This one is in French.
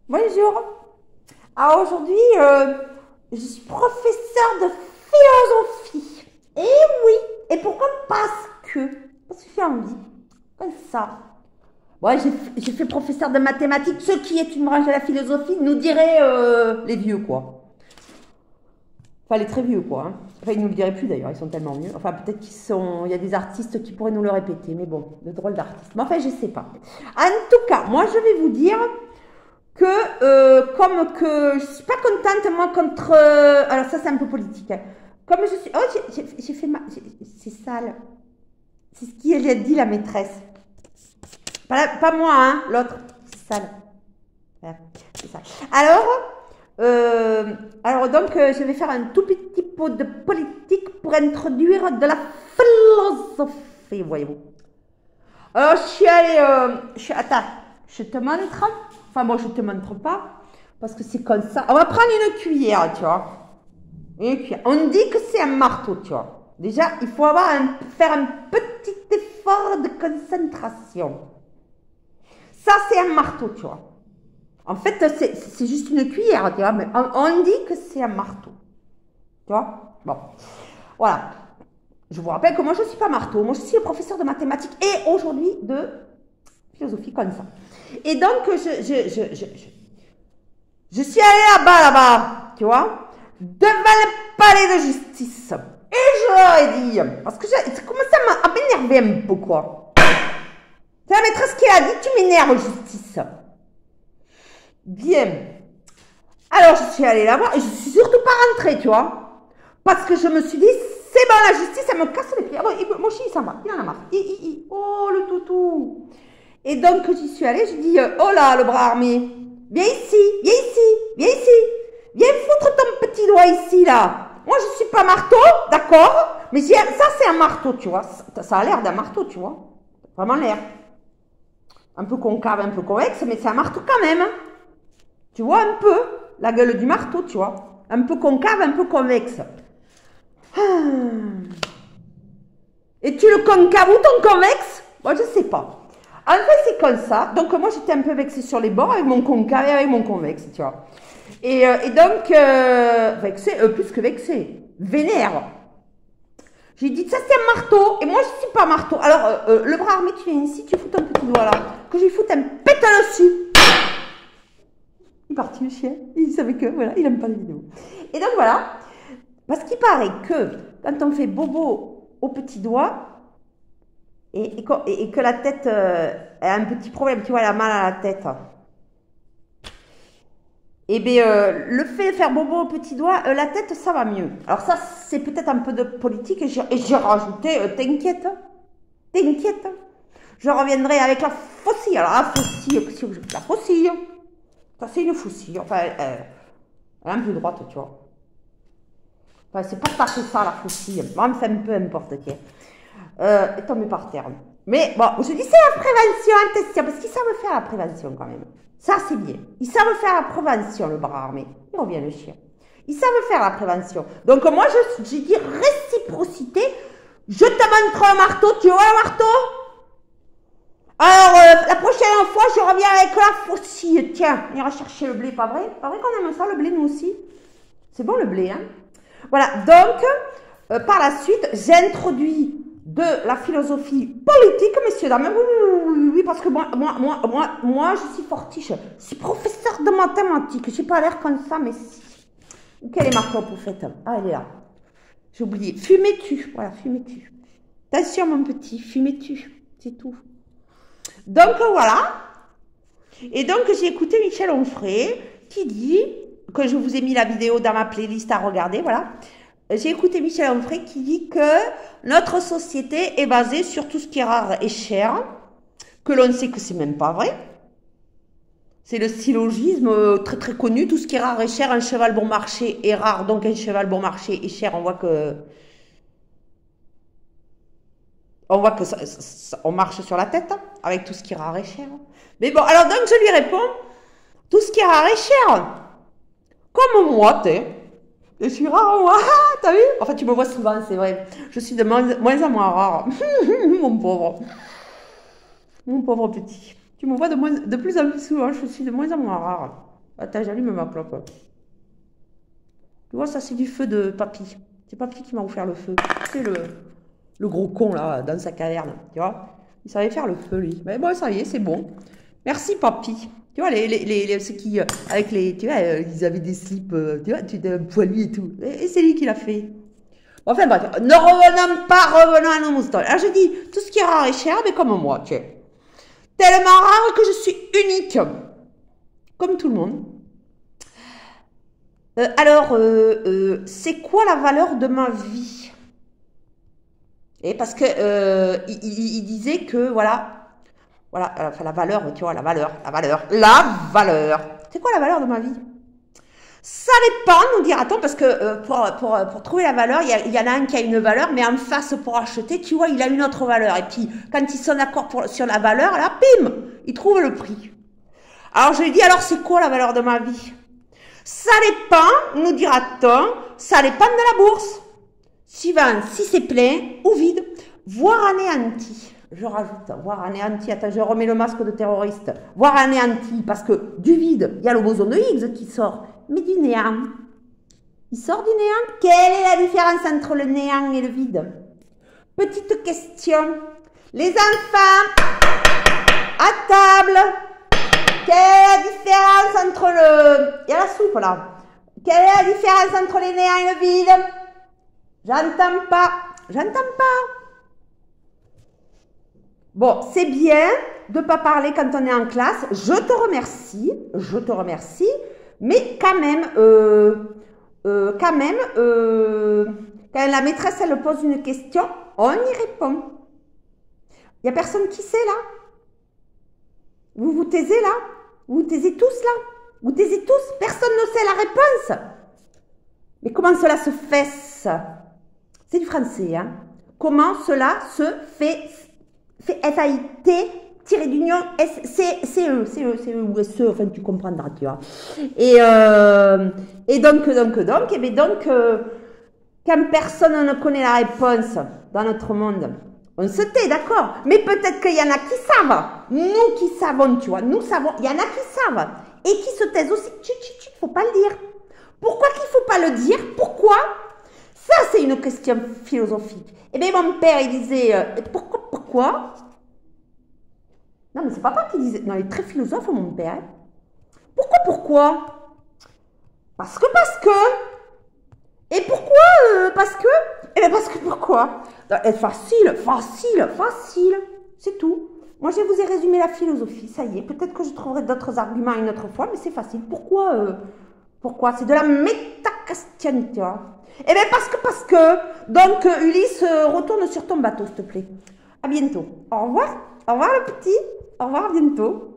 Bonjour. Alors aujourd'hui, je suis professeure de philosophie. Et oui, et pourquoi? Parce que j'ai envie, comme ça. Bon, j'ai fait professeur de mathématiques, ce qui est une branche de la philosophie, nous diraient les vieux, quoi. Enfin, les très vieux, quoi. Hein. Enfin, ils ne nous le diraient plus d'ailleurs, ils sont tellement vieux. Enfin, peut-être qu'ils sont. Il y a des artistes qui pourraient nous le répéter, mais bon, de drôles d'artistes. Mais enfin, je sais pas. En tout cas, moi, je vais vous dire que, comme que je suis pas contente, moi, contre. Alors, ça, c'est un peu politique. Hein. Comme je suis. Oh, j'ai fait ma. C'est sale. C'est ce qu'elle a dit, la maîtresse. Pas moi, hein, l'autre. C'est sale. Voilà, c'est ça. Alors donc, je vais faire un tout petit pot de politique pour introduire de la philosophie, voyez-vous. Alors, je suis allée, attends, je te montre. Enfin, bon, je te montre pas, parce que c'est comme ça. On va prendre une cuillère, tu vois. Une cuillère. On dit que c'est un marteau, tu vois. Déjà, il faut faire un petit effort de concentration. Ça, c'est un marteau, tu vois. En fait, c'est juste une cuillère, tu vois, mais on dit que c'est un marteau. Tu vois? Bon, voilà. Je vous rappelle que moi, je ne suis pas marteau. Moi, je suis professeur de mathématiques et aujourd'hui de philosophie comme ça. Et donc, je suis allée là-bas, tu vois, devant le palais de justice. Et je leur ai dit, parce que ça commençait à m'énerver un peu, quoi. C'est la maîtresse qui a dit, tu m'énerves, justice. Bien. Alors, je suis allée là-bas et je suis surtout pas rentrée, tu vois. Parce que je me suis dit, c'est bon, la justice, elle me casse les pieds. Ah bon, mon chien, il s'en va. Il en a marre. Oh, le toutou. Et donc, j'y suis allée, je dis, oh là, le bras armé. Viens ici, viens ici, viens ici. Viens foutre ton petit doigt ici, là. Moi, je suis pas marteau, d'accord. Mais ça, c'est un marteau, tu vois. Ça a l'air d'un marteau, tu vois. Vraiment l'air. Un peu concave, un peu convexe, mais c'est un marteau quand même. Tu vois un peu la gueule du marteau, tu vois. Un peu concave, un peu convexe. Et tu le concave ou ton convexe? Moi, je ne sais pas. En fait, c'est comme ça. Donc, moi, j'étais un peu vexée sur les bords avec mon concave et avec mon convexe, tu vois. Et donc, vexée, plus que vexée, vénère. J'ai dit, ça, c'est un marteau. Et moi, je ne suis pas marteau. Alors, le bras armé, tu viens ici, tu fous ton petit doigt là. Que je lui foute un pétale dessus. Il est parti le chien, il savait que, voilà, il n'aime pas les vidéos. Et donc voilà, parce qu'il paraît que quand on fait bobo au petit doigt, et que la tête a un petit problème, tu vois, elle a mal à la tête, et bien le fait de faire bobo au petit doigt, la tête, ça va mieux. Alors ça, c'est peut-être un peu de politique, et j'ai rajouté, t'inquiète, je reviendrai avec la faucille. Alors la faucille, ça, c'est une faucille. Enfin, elle est un peu droite, tu vois. Enfin, c'est pas tout à fait ça, la faucille. Moi, c'est un peu importe, tiens. Elle est tombée par terre. Mais bon, je dis, c'est la prévention, attention, parce qu'ils savent faire la prévention quand même. Ça, c'est bien. Ils savent faire la prévention, le bras armé. Il revient le chien. Ils savent faire la prévention. Donc, moi, je dis réciprocité. Je te montre un marteau. Tu vois le marteau? Alors, la prochaine fois, je reviens avec la faucille. Tiens, on ira chercher le blé, pas vrai? Pas vrai qu'on aime ça, le blé, nous aussi? C'est bon, le blé, hein? Voilà, donc, par la suite, j'introduis de la philosophie politique, messieurs, dames. Oui, parce que moi, je suis fortiche. Je suis professeur de mathématiques. Je n'ai pas l'air comme ça, mais si. Quelle est ma clope, au fait? Ah, elle est là. J'ai oublié. Fumez-tu. Voilà, fumez-tu. Attention, mon petit, fumez-tu. C'est tout. Donc voilà, et donc j'ai écouté Michel Onfray qui dit, que je vous ai mis la vidéo dans ma playlist à regarder, voilà. J'ai écouté Michel Onfray qui dit que notre société est basée sur tout ce qui est rare et cher, que l'on sait que c'est même pas vrai. C'est le syllogisme très très connu, tout ce qui est rare et cher, un cheval bon marché est rare, donc un cheval bon marché est cher, on voit que on marche sur la tête, hein, avec tout ce qui est rare et cher. Mais bon, alors donc je lui réponds, tout ce qui est rare et cher, comme moi, je suis rare, moi, t'as vu? Enfin, tu me vois souvent, c'est vrai. Je suis de moins en moins rare. Mon pauvre petit. Tu me vois de plus en plus souvent, je suis de moins en moins rare. Attends, j'allume ma clope. Tu vois, ça, c'est du feu de papy. C'est papy qui m'a offert le feu. C'est le gros con, là, dans sa caverne. Tu vois? Il savait faire le feu, lui. Mais bon, ça y est, c'est bon. Merci, papy. Tu vois, ceux qui, avec les, tu vois, ils avaient des slips, tu vois, tu étais poilu et tout. Et c'est lui qui l'a fait. Enfin bref, ne revenons à nos moustons. Alors je dis, tout ce qui est rare et cher, mais comme moi, tu es. Tellement rare que je suis unique. Comme tout le monde. C'est quoi la valeur de ma vie? Et parce que il disait que, voilà, enfin la valeur, tu vois, la valeur. C'est quoi la valeur de ma vie? Ça dépend, nous dira-t-on, parce que pour trouver la valeur, il y en a un qui a une valeur, mais en face, pour acheter, tu vois, il a une autre valeur. Et puis, quand ils sont d'accord sur la valeur, là, bim, ils trouvent le prix. Alors, je lui dis, alors, c'est quoi la valeur de ma vie? Ça dépend, nous dira-t-on, ça dépend de la bourse. Suivant, si c'est plein ou vide, voire anéanti. Je rajoute, voire anéanti. Attends, je remets le masque de terroriste. Voire anéanti, parce que du vide, il y a le boson de Higgs qui sort. Mais du néant. Il sort du néant. Quelle est la différence entre le néant et le vide? Petite question. Les enfants, à table, quelle est la différence entre le... Il y a la soupe là. Quelle est la différence entre les néants et le vide? J'entends pas. J'entends pas. Bon, c'est bien de ne pas parler quand on est en classe. Je te remercie. Mais quand même, quand la maîtresse, elle pose une question, on y répond. Il n'y a personne qui sait là. Vous vous taisez là. Vous vous taisez tous là. Vous taisez tous. Personne ne sait la réponse. Mais comment cela se fait? C'est du français, hein. Comment cela se fait? F-A-I-T tiré d'union S-C-E ou S-E, enfin tu comprendras, tu vois. Et donc, quand personne ne connaît la réponse dans notre monde, on se tait, d'accord, mais peut-être qu'il y en a qui savent, nous qui savons, tu vois, nous savons, il y en a qui savent, et qui se taisent aussi, il ne faut pas le dire. Pourquoi qu'il ne faut pas le dire? Pourquoi? Ça, c'est une question philosophique. Eh bien, mon père, il disait, pourquoi? Non, mais c'est papa qui disait. Non, il est très philosophe, mon père. Pourquoi? Parce que. Et pourquoi? Parce que. Eh bien, parce que pourquoi? Facile. C'est tout. Moi, je vous ai résumé la philosophie, ça y est. Peut-être que je trouverai d'autres arguments une autre fois, mais c'est facile. Pourquoi? C'est de la méta-question, tu vois. Eh bien, parce que. Donc, Ulysse, retourne sur ton bateau, s'il te plaît. À bientôt. Au revoir. Au revoir, le petit. Au revoir, à bientôt.